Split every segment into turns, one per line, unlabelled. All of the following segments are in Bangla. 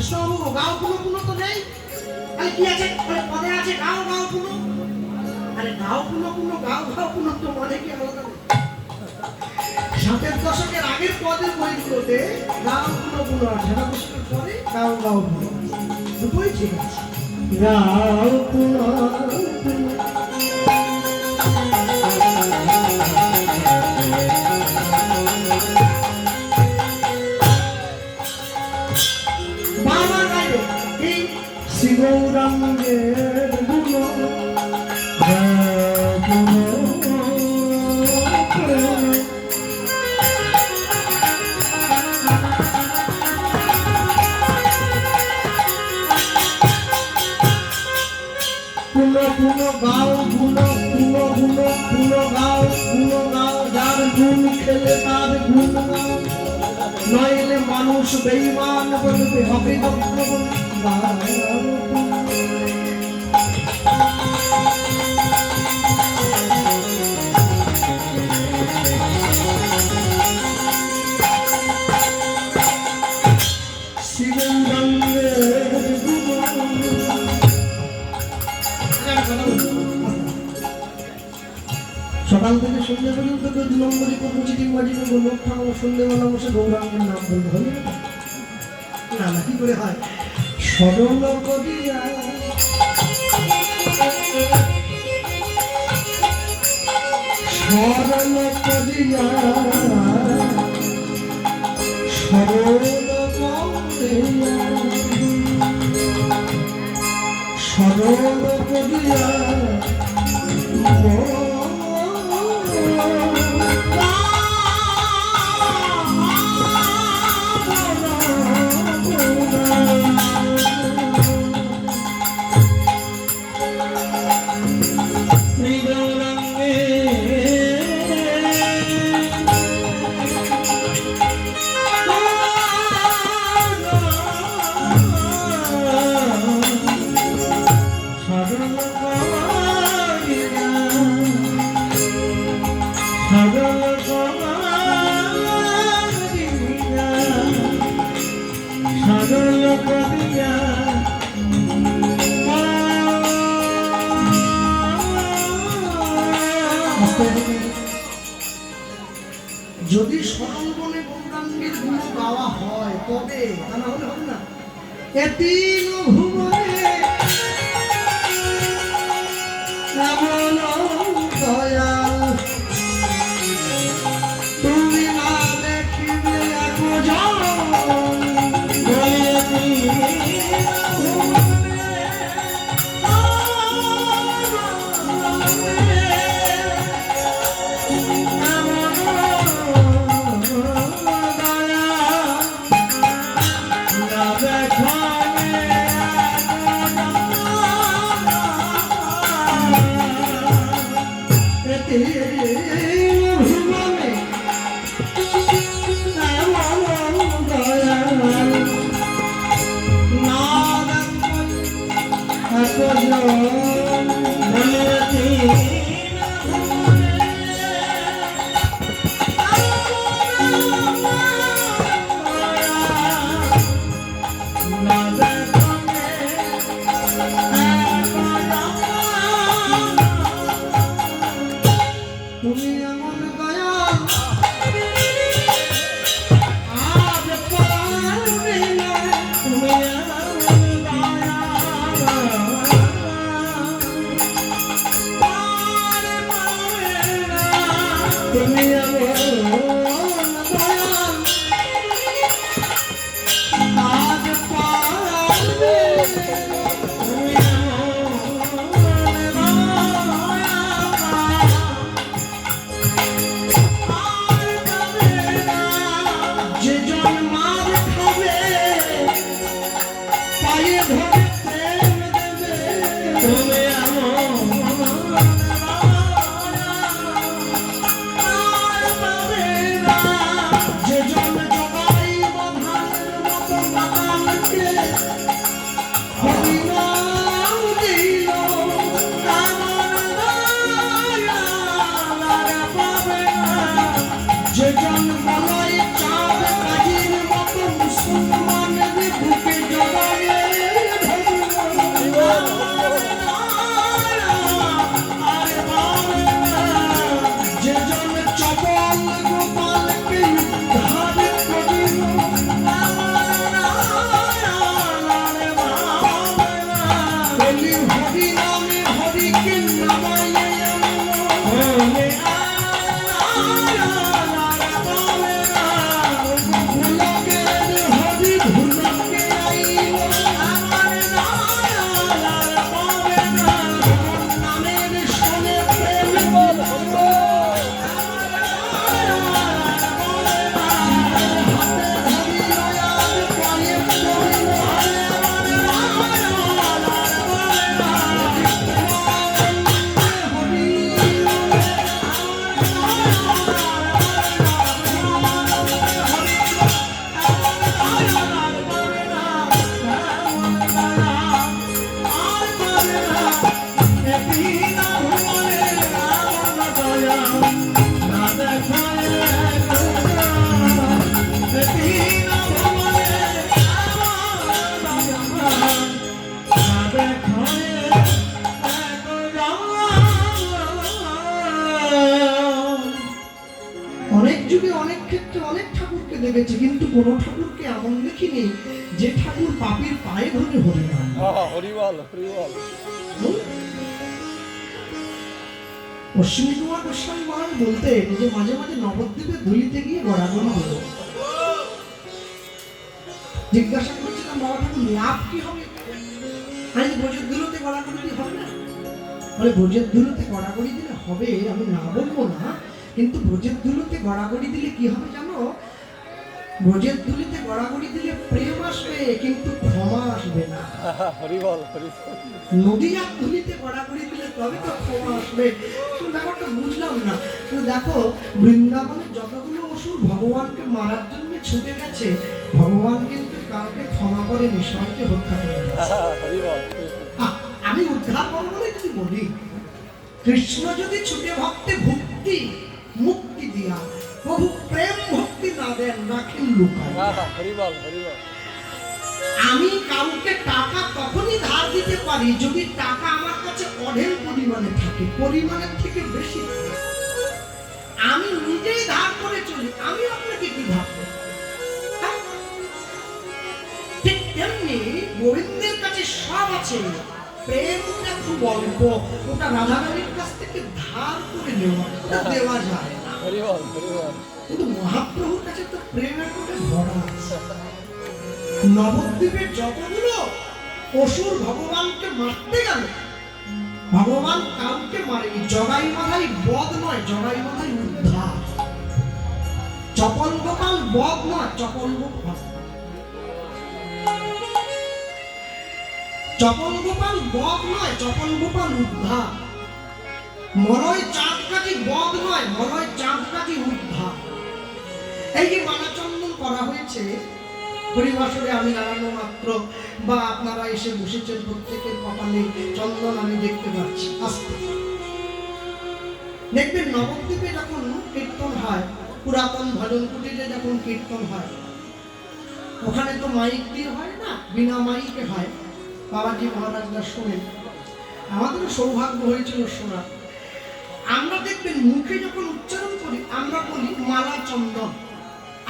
কৃষ্ণবাবু গাও কোনো কোনো তো নেই। আরে কি আছে পদে আছে গাও গাও কোনো। আরে গাও কোনো কোনো গাও গাও কোনো তো মানে কি আলাদা। 60-এর দশকের আগের পদের বইগুলোতে গাও কোনো কোনো আছে, 60 দশকের পরে গাও গাও কোনো দুটোই ঠিক আছে। গাও কোনো গৌরাঙ্গের গুণ পুনো গাও গুনো পুনো গুনো পুনো গাও গুনো গাও, যার গুণ খেলে তার গুণ গাও, নইলে মানুষ বেঈমান বলবে হবে সকাল থেকে সন্ধ্যে পর্যন্ত 2 নম্বরই কোনো চিঠি বাজিবে বলল ঠাকুর সন্ধ্যেবেলা বসে গৌরাঙ্গের নাম বলতে হবে না না কি করে হয়। সরল করিয়া সরল করিয়া সরল করিয়া সরল করিয়া যদি সরল বনে গৌরাঙ্গের গুণ গাওয়া হয় তবে তা না হলে হবে না। এতিন ভুবনে এমন দয়াল তুমি না দেখিবে একজন জগতে অনেক ঠাকুরকে দেখেছি, কিন্তু কোন ঠাকুরকে এমন দেখিনি যে ঠাকুর পাপীর পায়ে ধরে হরিনাম।
হরিবল হরিবল।
অশ্বিনী কুমার গোস্বামী মহারাজ বলতেন যে মাঝে মাঝে নবদ্বীপে ধুলিতে গিয়ে গড়াগড়ি দিল। জিজ্ঞাসা করছিলাম বাবা ঠাকুর লাভ কি হবে? আমি ব্রজের ধুলোতে গড়াগড়ি দিলে হবে না? বলে ব্রজের ধুলোতে গড়াগড়ি দিলে হবে, আমি না বলবো না, কিন্তু ব্রজের ধুলোতে গড়াগড়ি দিলে কি হবে জানো? ব্রজের ধুলিতে গড়াগড়ি দিলে প্রেম আসবে, কিন্তু ক্ষমা আসবে না।
হরিবল হরিবল।
নদীয়ার ধুলিতে গড়াগড়ি দিলে তবে তো ক্ষমা আসবে। শুধু ব্যাপারটা বুঝলাম না। শুধু দেখো, বৃন্দাবনের যতগুলো অসুর ভগবানকে মারার জন্য ছুটে গেছে, ভগবান কিন্তু কাউকে ক্ষমা করে নিঃস্বার্থে হত্যা করে গেছে। আমি উদ্ধার করবো বলে যদি বলি, কৃষ্ণ যদি ছুটে ভক্তে ভক্তি মুক্তি দিয়া প্রভু প্রেম ভক্তি না দেন, রাখেন লুকায়। আমি কাউকে টাকা তখনই ধার দিতে পারি যদি টাকা আমার কাছে অঢেল পরিমাণে থাকে, পরিমাণের থেকে বেশি। আমি নিজেই ধার করে চলি, আমি আপনাকে কি ধার দেব? ঠিক তেমনি গোবিন্দের কাছে সব আছে, প্রেমটা খুব অল্প, ওটা রাধারানীর কাছ থেকে ধার করে নেওয়া, ওটা দেওয়া যায় না। কিন্তু মহাপ্রভুর কাছে তো প্রেমের কোটে ভরা আছে। নবদ্বীপের যতগুলো অসুর ভগবানকে মারতে গেল, ভগবান কাউকে মারেনি। জগাই মাথায় বধ নয়, জগাই মাথায় উদ্ধার। চপল গোপাল বধ নয়, চপল গোপাল, চপল গোপাল বধ নয়, চপল গোপাল উদ্ধার। মলয় চাঁদ কাজী বধ নয়, মলয় চাঁদ কাজী উদ্ধার। এই যে মালাচন্দন করা হয়েছে হরিবাসরে, আমি দাঁড়ানো মাত্র বা আপনারা এসে বসেছেন, প্রত্যেকের কপালে চন্দন আমি দেখতে পাচ্ছি। আস্তে দেখবেন নবদ্বীপে যখন কীর্তন হয়, পুরাতন ভজন কুটিরে যখন কীর্তন হয়, ওখানে তো মাইক দিয়ে হয় না, বিনা মাইকে হয়। বাবাজি মহারাজরা শোনেন, আমাদেরও সৌভাগ্য হয়েছিল শোনা। আমরা দেখবেন মুখে যখন উচ্চারণ করি, আমরা বলি মালা চন্দন,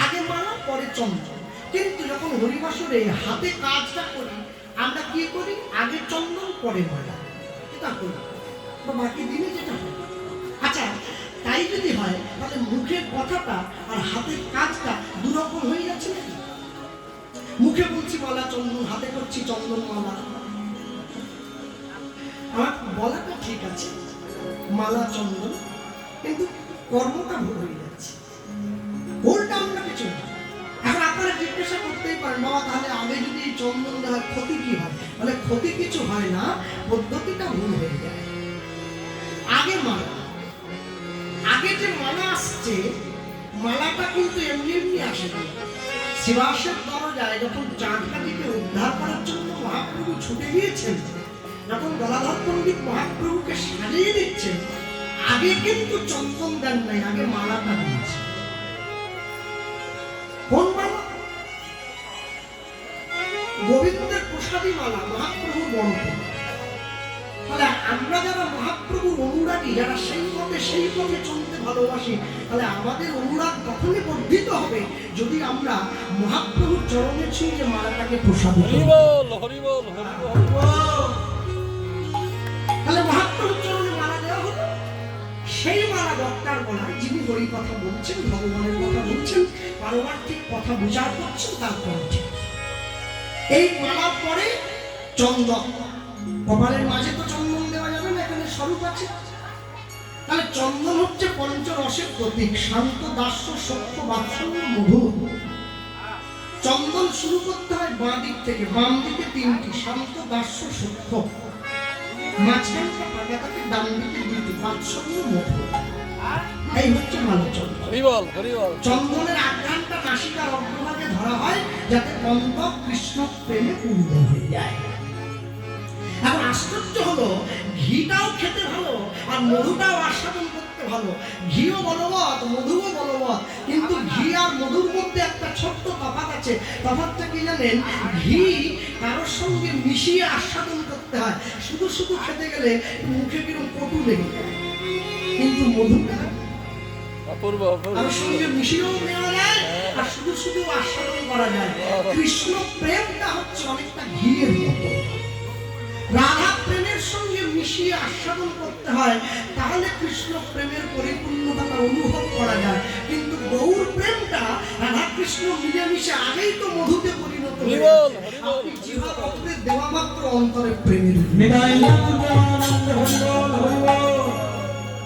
আগে মালা পরে চন্দন। কিন্তু যখন হরিবাসরে হাতে কাজটা করি, আমরা কি করি? আগে চন্দন পরে মালা, এটা করি, বা বাকি দিনে যেটা হয়। আচ্ছা, তাই যদি হয় তাহলে মুখের কথাটা আর হাতের কাজটা দুরকম হয়ে যাচ্ছে নাকি? মুখে বলছি মালা চন্দন, হাতে করছি চন্দন মালা। আমার বলাটা ঠিক আছে, মালা চন্দন, কিন্তু কর্মটা ভুল হয়ে যাচ্ছে। ভুলটা আমরা কিছু না। এখন আপনারা জিজ্ঞাসা করতেই পারেন, বাবা তাহলে আগে যদি চন্দন দেওয়ার ক্ষতি কি হয়? বলে ক্ষতি কিছু হয় না, পদ্ধতিটা ভুল হয়ে যায়। আগে মালা, আগে যে মালা আসছে, মালাটা কিন্তু এমনি এমনি আসে না। শিবাসের দরজায় যখন চাঁদকাটিকে উদ্ধার করার জন্য মহাপ্রভু ছুটে গিয়েছেন, যখন গলাধর পণ্ডিত মহাপ্রভুকে সাজিয়ে দিচ্ছেন, আগে কিন্তু চন্দন দেন নাই, আগে মালাটা দিয়েছে। কোন মালা? গোবিন্দের প্রসাদী মালা, মহাপ্রভুর বরণ। তাহলে আমরা যারা মহাপ্রভুর অনুরাগী, যারা সেই মতে সেই পথে চলতে ভালোবাসি, তাহলে আমাদের অনুরাগ তখনই বর্ধিত হবে যদি আমরা মহাপ্রভুর চরণে ছুঁয়ে মালাটাকে প্রসাদ করি। তাহলে মহাপ্রভুর চরণে মালা দেওয়া হলো, সেই মালা বক্তার গলায়, যিনি হরি কথা বলছেন, ভগবানের কথা বলছেন, পারমার্থিক কথা বিচার করছেন, তার কণ্ঠে। এই মালার পরে চন্দন, কপালের মাঝে তো চন্দন দেওয়া যাবে না, এখানে স্বরূপ আছে। তাহলে চন্দন হচ্ছে পঞ্চরসের প্রতীক, শান্ত, দাস্য, সত্য, বাৎসল্য, মধু। চন্দন শুরু করতে হয় বাঁ দিক থেকে, বাম দিকে তিনটি, শান্ত, দাস্য, সত্য। মাঝখানটা ফাঁকা থাকে, ডান দিকে দুটি, বাৎসল্য, মধু। এই হচ্ছে ভালো চন্দন। চন্দনের আঘ্রাণটা নাসিকার অগ্রভাগে ধরা হয়, যাতে অন্তর কৃষ্ণ প্রেমে পূর্ণ হয়ে যায়। এখন আশ্চর্য হলো, ঘিটাও খেতে ভালো আর মধুটাও আস্বাদন করতে ভালো। ঘিও বলবৎ, মধুও বলবৎ, কিন্তু ঘি আর মধুর মধ্যে একটা ছোট্ট তফাৎ আছে। তফাৎটা কি জানেন? ঘি কারোর সঙ্গে মিশিয়ে আস্বাদন করতে হয়, শুধু শুধু খেতে গেলে মুখে কিরকম কটু লেগে যায়। কিন্তু মধুটা
অপূর্ব অপূর্ব
আর সঙ্গে মিশিয়েও নেওয়া যায় আর শুধু শুধু আস্বাদন করা যায়। কৃষ্ণ প্রেমটা হচ্ছে অনেকটা ঘিয়ের মতো, রাধা প্রেমের সঙ্গে মিশিয়ে আস্বাদন করতে হয়, তাহলে কৃষ্ণ প্রেমের পরিপূর্ণতা অনুভব করা যায়। কিন্তু গৌর প্রেমটা রাধা কৃষ্ণ মিলেমিশে আগেই তো মধুতে পরিণত হয়ে গেছে। আপনি জিহ্বা পত্রে দেওয়া মাত্র অন্তরে প্রেমের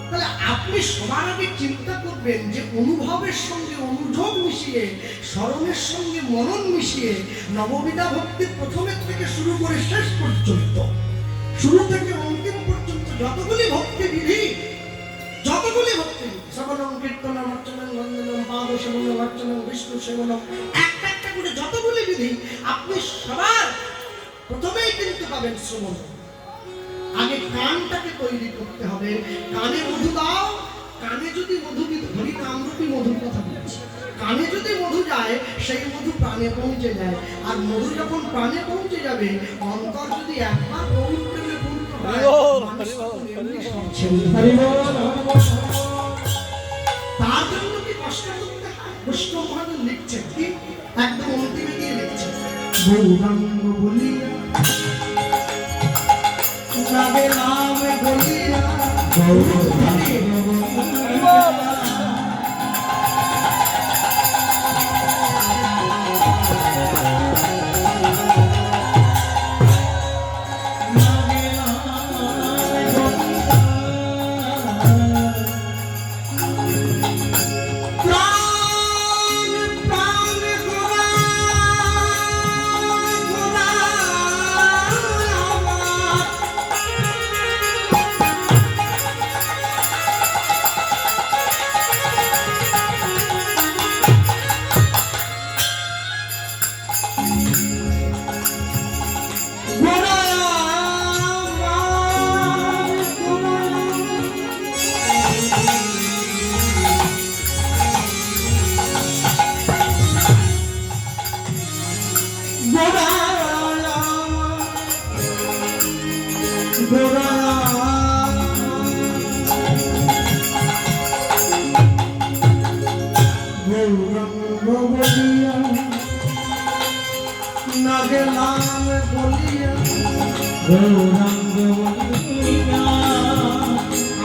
তাহলে আপনি সবার আগে চিন্তা করবেন যে অনুভবের সঙ্গে অনুযোগ মিশিয়ে, স্মরণের সঙ্গে মনন মিশিয়ে নববিধা ভক্তি প্রথমের থেকে শুরু করে শেষ পর্যন্ত, শুরু থেকে অন্তিম পর্যন্ত যতগুলি ভক্তি বিধি, যতগুলি ভক্তি শ্রবণম কীর্তনম অর্চনম বন্দনম পাদ সেবনম অর্চনম বিষ্ণু সেবনম, একটা একটা করে যতগুলি বিধি আপনি সবার প্রথমেই কিন্তু পাবেন শ্রবণ। আগে কানটাকে তৈরি করতে হবে, কানে মধু দাও। কানে যদি মধু, হরি নামরূপী মধুর কথা বলছি, কানে যদি মধু যায় সেই মধু প্রাণে পৌঁছে যায়। আর মধু যখন প্রাণে পৌঁছে যাবে, অন্তর যদি একবার গৌর প্রেমে পূর্ণ হয়, তার জন্য কি কষ্ট করতে হয়? বৈষ্ণব মহাজন লিখছেন কি একদম অন্তিমে দিয়ে লিখছেন, গৌরাঙ্গ বলিয়া নামে নামে বলিয়া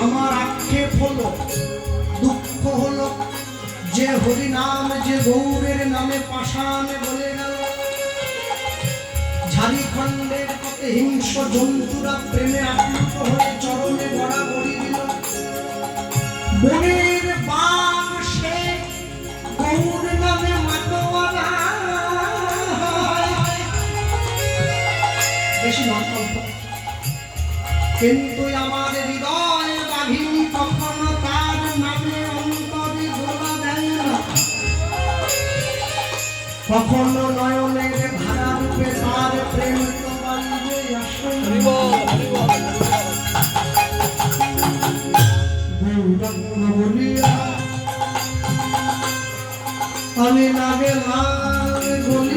আমার আক্ষেপ হলো, দুঃখ হলো যে হরি নাম, যে গৌরের নামে পাষাণ বলে গেল। ঝাড়িখণ্ডের পথে হিংস্র জন্তুরা প্রেমে আপ্লুত হয়ে চরণে গড়াগড়ি দিল। বনের বাঘ সে গৌর নামে মাতোয়ারা, বেশি নয় অল্প। কিন্তু আমার হৃদয় বাঘিনী কখনো তার নামে অন্তরে গোলা দেয় না, কখনো নয়নের ধারা রূপে তার প্রেম তো বাড়িবে আসে। গৌরাঙ্গ বলিয়া আমি লাগে লাল গলি